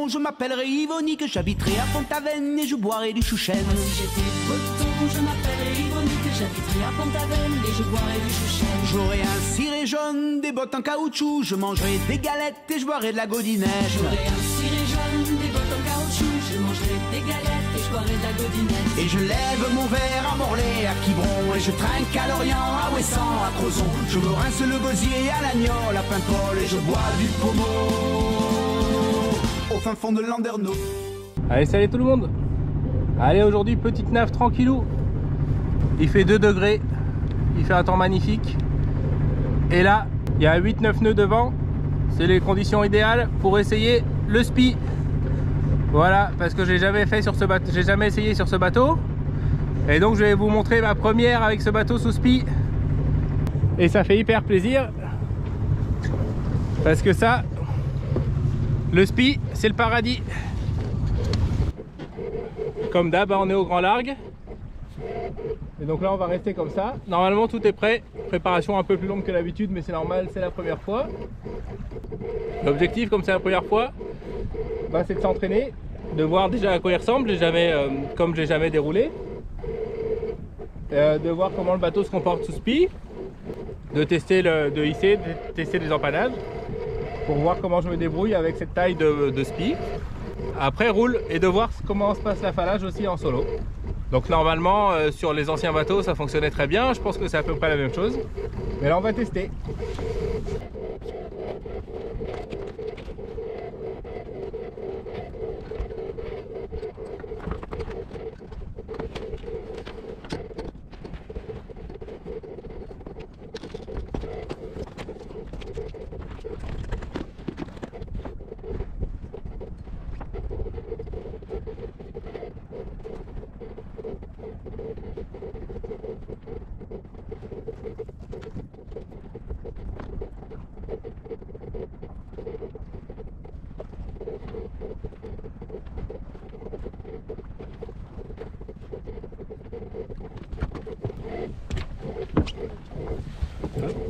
breton, je m'appellerai Yvonique, j'habiterai à Pont-Aven et je boirai du chouchen. Moi si j'étais breton, je m'appellerais Yvonique, j'habiterai à Pont-Aven et je boirai du chouchen. J'aurai un ciré jaune, des bottes en caoutchouc, je mangerai des galettes et je boirai de la godinette. J'aurai un ciré jaune, des bottes en caoutchouc, je mangerai des galettes et je boirai de la godinette. Et je lève mon verre à Morlaix, à Quiberon, et je trinque à Lorient, à Ouessant, à Crozon. Je me rince le gosier à l'Agnol, à Paimpol, et je bois du pommeau au fin fond de Landerneau. Allez, salut tout le monde. Allez, aujourd'hui petite nave tranquillou. Il fait 2 degrés, il fait un temps magnifique. Et là, il y a 8-9 nœuds de vent. C'est les conditions idéales pour essayer le spi. Voilà, parce que j'ai jamais fait sur ce bateau, j'ai jamais essayé sur ce bateau. Et donc je vais vous montrer ma première avec ce bateau sous spi. Et ça fait hyper plaisir. Parce que ça, le spi, c'est le paradis. Comme d'hab, on est au grand largue. Et donc là, on va rester comme ça. Normalement, tout est prêt. Préparation un peu plus longue que d'habitude, mais c'est normal, c'est la première fois. L'objectif, comme c'est la première fois, bah, c'est de s'entraîner, de voir déjà à quoi il ressemble. Comme j'ai jamais déroulé. De voir comment le bateau se comporte sous spi. De tester de hisser, de tester les empannages. Pour voir comment je me débrouille avec cette taille de spi. Après roule et de voir comment se passe l'affalage aussi en solo. Donc normalement sur les anciens bateaux ça fonctionnait très bien, je pense que c'est à peu près la même chose. Mais là on va tester.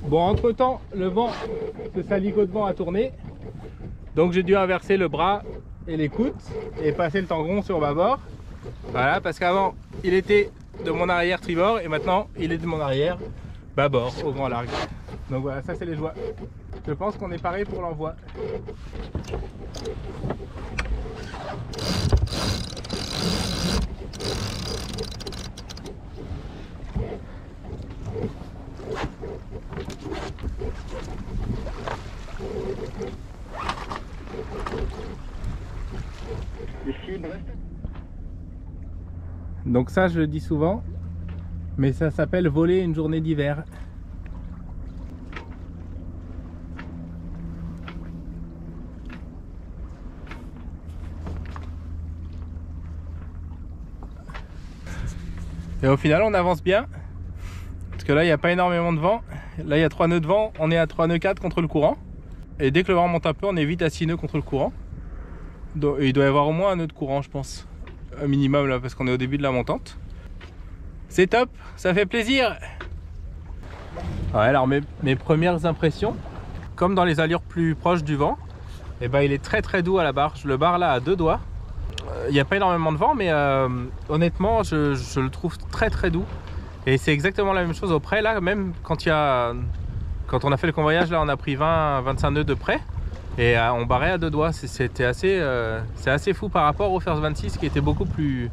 Bon, entre temps, le vent, ce saligot de vent a tourné. Donc j'ai dû inverser le bras et l'écoute et passer le tangon sur bâbord. Voilà, parce qu'avant, il était de mon arrière tribord et maintenant, il est de mon arrière bâbord au grand largue. Donc voilà, ça c'est les joies. Je pense qu'on est paré pour l'envoi. Donc ça je le dis souvent, mais ça s'appelle voler une journée d'hiver. Et au final on avance bien, parce que là il n'y a pas énormément de vent. Là il y a 3 nœuds de vent, on est à 3 nœuds 4 contre le courant. Et dès que le vent monte un peu, on est vite à 6 nœuds contre le courant. Donc, il doit y avoir au moins un nœud de courant je pense. Un minimum là parce qu'on est au début de la montante. C'est top, ça fait plaisir. Ouais, alors mes premières impressions, comme dans les allures plus proches du vent, et ben il est très très doux à la barre. Je le barre là à 2 doigts. Il n'y a pas énormément de vent, mais honnêtement je le trouve très très doux. Et c'est exactement la même chose au près là, même quand on a fait le convoyage là, on a pris 20-25 nœuds de près. Et on barrait à 2 doigts, c'était assez fou par rapport au First 26 qui était beaucoup plus,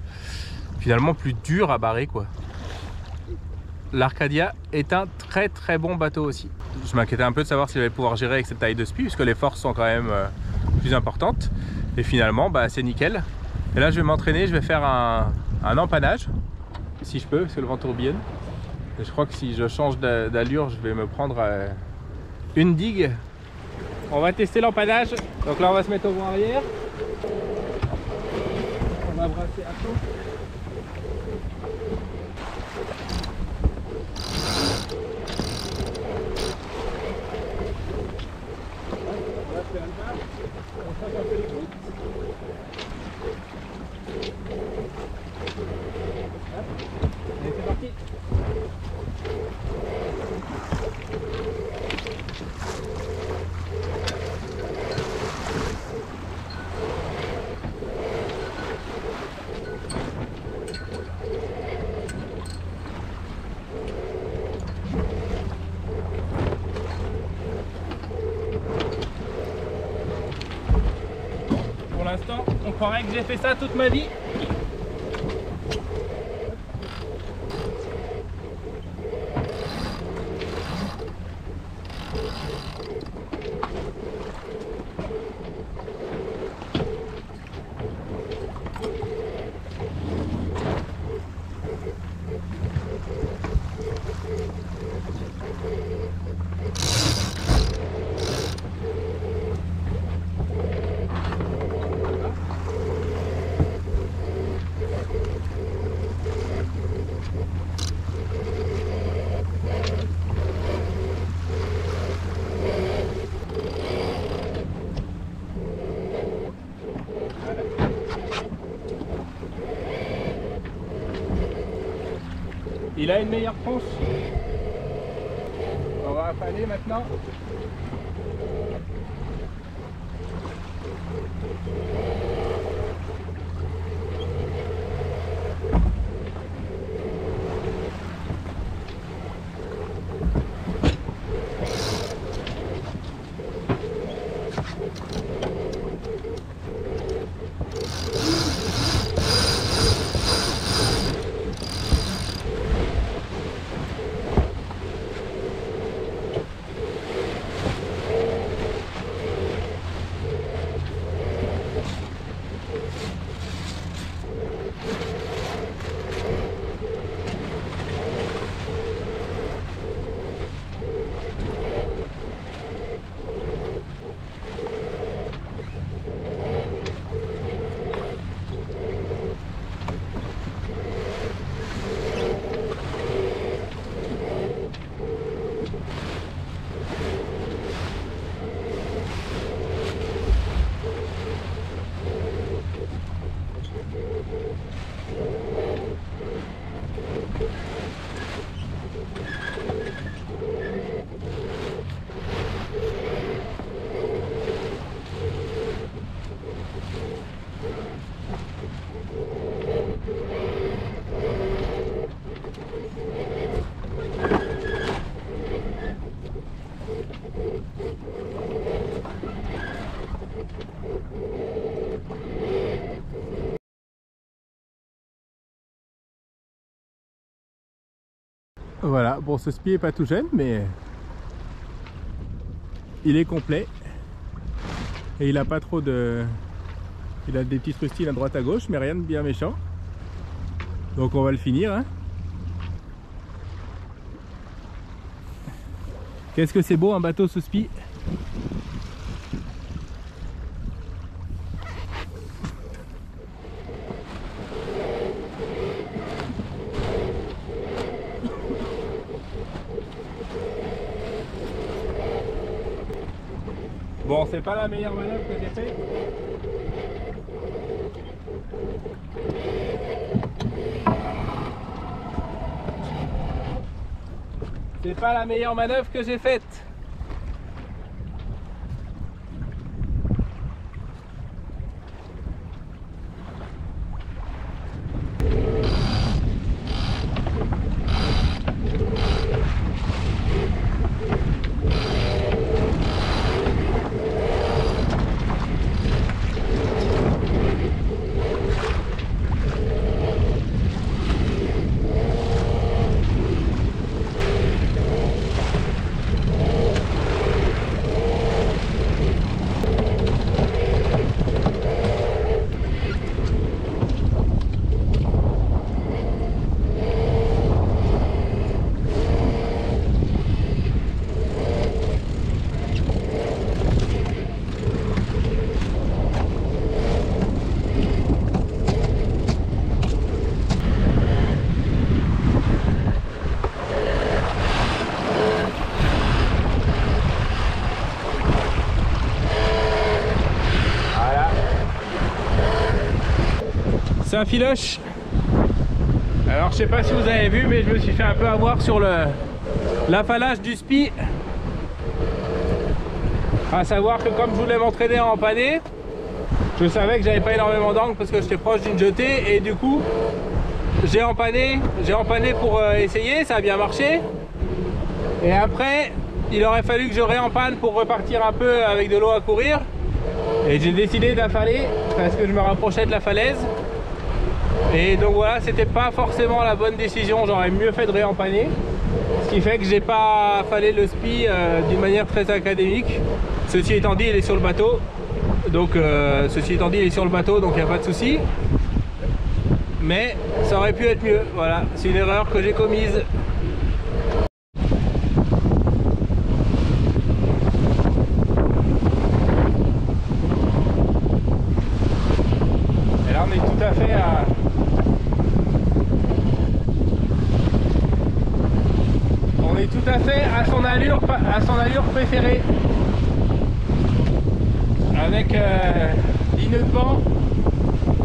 finalement plus dur à barrer quoi. L'Arcadia est un très très bon bateau aussi. Je m'inquiétais un peu de savoir s'il allait pouvoir gérer avec cette taille de spi, puisque les forces sont quand même plus importantes. Et finalement, bah, c'est nickel. Et là je vais m'entraîner, je vais faire un empannage, si je peux, parce que le vent tourbillonne. Et je crois que si je change d'allure, je vais me prendre une digue. On va tester l'empannage. Donc là on va se mettre au vent arrière. On va brasser à fond. On va faire le bas. On trace un peu les côtes. Allez, c'est parti. croirait que j'ai fait ça toute ma vie. Il a une meilleure tronche. On va affaler maintenant. Voilà, bon, ce spi est pas tout jeune, mais il est complet et il a pas trop de... Il a des petites rustines à droite à gauche, mais rien de bien méchant. Donc on va le finir, hein. Qu'est-ce que c'est beau un bateau ce spi. Bon, c'est pas la meilleure manœuvre que j'ai faite. C'est pas la meilleure manœuvre que j'ai faite. C'est un filoche. Alors je sais pas si vous avez vu, mais je me suis fait un peu avoir sur l'affalage du spi. À savoir que comme je voulais m'entraîner à empanner, je savais que j'avais pas énormément d'angle parce que j'étais proche d'une jetée et du coup j'ai empanné pour essayer, ça a bien marché. Et après il aurait fallu que je réempanne pour repartir un peu avec de l'eau à courir. Et j'ai décidé d'affaler parce que je me rapprochais de la falaise. Et donc voilà, c'était pas forcément la bonne décision, j'aurais mieux fait de réempanner. Ce qui fait que j'ai pas affalé le spi d'une manière très académique. Ceci étant dit, il est sur le bateau. Donc il n'y a pas de souci. Mais ça aurait pu être mieux, voilà, c'est une erreur que j'ai commise. Et là on est tout à fait à... On est tout à fait à son allure préférée. Avec 10 nœuds de vent.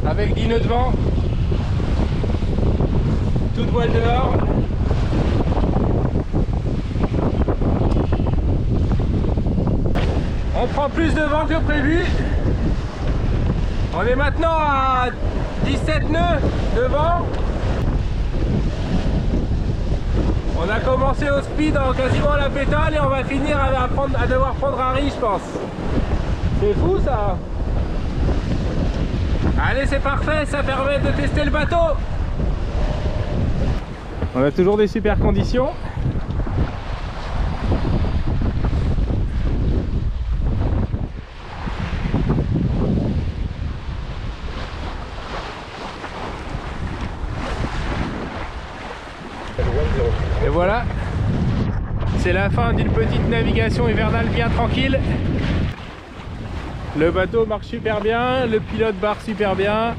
Avec 10 nœuds de vent. Toute voile dehors. On prend plus de vent que prévu. On est maintenant à 17 nœuds de vent. On a commencé au speed en quasiment la pétale et on va finir à devoir prendre un riz, je pense. C'est fou ça. Allez, c'est parfait, ça permet de tester le bateau. On a toujours des super conditions. Et voilà, c'est la fin d'une petite navigation hivernale bien tranquille. Le bateau marche super bien, le pilote barre super bien,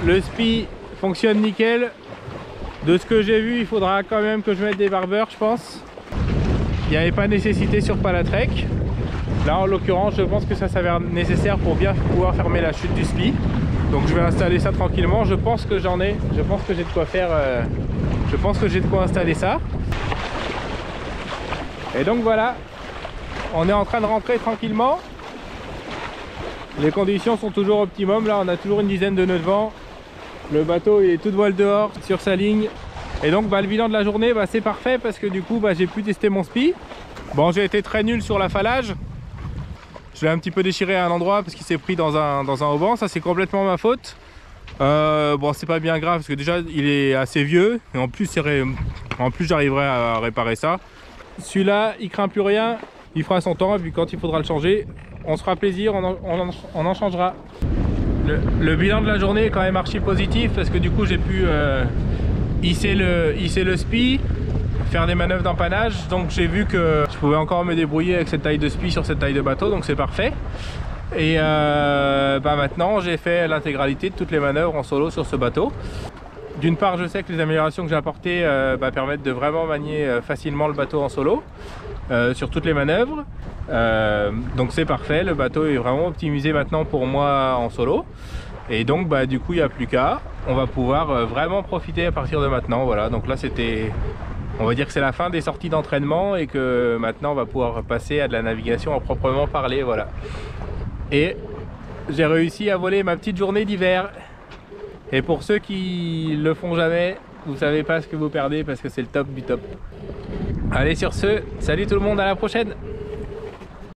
le spi fonctionne nickel. De ce que j'ai vu, il faudra quand même que je mette des barbeurs, je pense. Il n'y avait pas nécessité sur Palatrek. Là, en l'occurrence, je pense que ça s'avère nécessaire pour bien pouvoir fermer la chute du spi. Donc je vais installer ça tranquillement. Je pense que j'en ai. Je pense que j'ai de quoi faire. Je pense que j'ai de quoi installer ça. Et donc voilà, on est en train de rentrer tranquillement. Les conditions sont toujours optimum. Là, on a toujours une dizaine de nœuds de vent. Le bateau il est toute voile dehors sur sa ligne. Et donc le bilan de la journée, c'est parfait parce que du coup j'ai pu tester mon spi. Bon, j'ai été très nul sur l'affalage. Je l'ai un petit peu déchiré à un endroit parce qu'il s'est pris dans un haubans. Ça, c'est complètement ma faute. Bon, c'est pas bien grave parce que déjà il est assez vieux et en plus j'arriverai à réparer ça. Celui-là il craint plus rien, il fera son temps et puis quand il faudra le changer, on se fera plaisir, on en changera. Le bilan de la journée est quand même archi positif parce que du coup j'ai pu hisser le spi, faire des manœuvres d'empannage. Donc j'ai vu que je pouvais encore me débrouiller avec cette taille de spi sur cette taille de bateau, donc c'est parfait. Et maintenant j'ai fait l'intégralité de toutes les manœuvres en solo sur ce bateau. D'une part, je sais que les améliorations que j'ai apportées permettent de vraiment manier facilement le bateau en solo sur toutes les manœuvres. Donc c'est parfait, le bateau est vraiment optimisé maintenant pour moi en solo. Et donc du coup il n'y a plus qu'à. On va pouvoir vraiment profiter à partir de maintenant. Voilà, donc là on va dire que c'est la fin des sorties d'entraînement et que maintenant on va pouvoir passer à de la navigation à proprement parler. Voilà. Et j'ai réussi à voler ma petite journée d'hiver. Et pour ceux qui le font jamais, vous savez pas ce que vous perdez parce que c'est le top du top. Allez, sur ce, salut tout le monde, à la prochaine.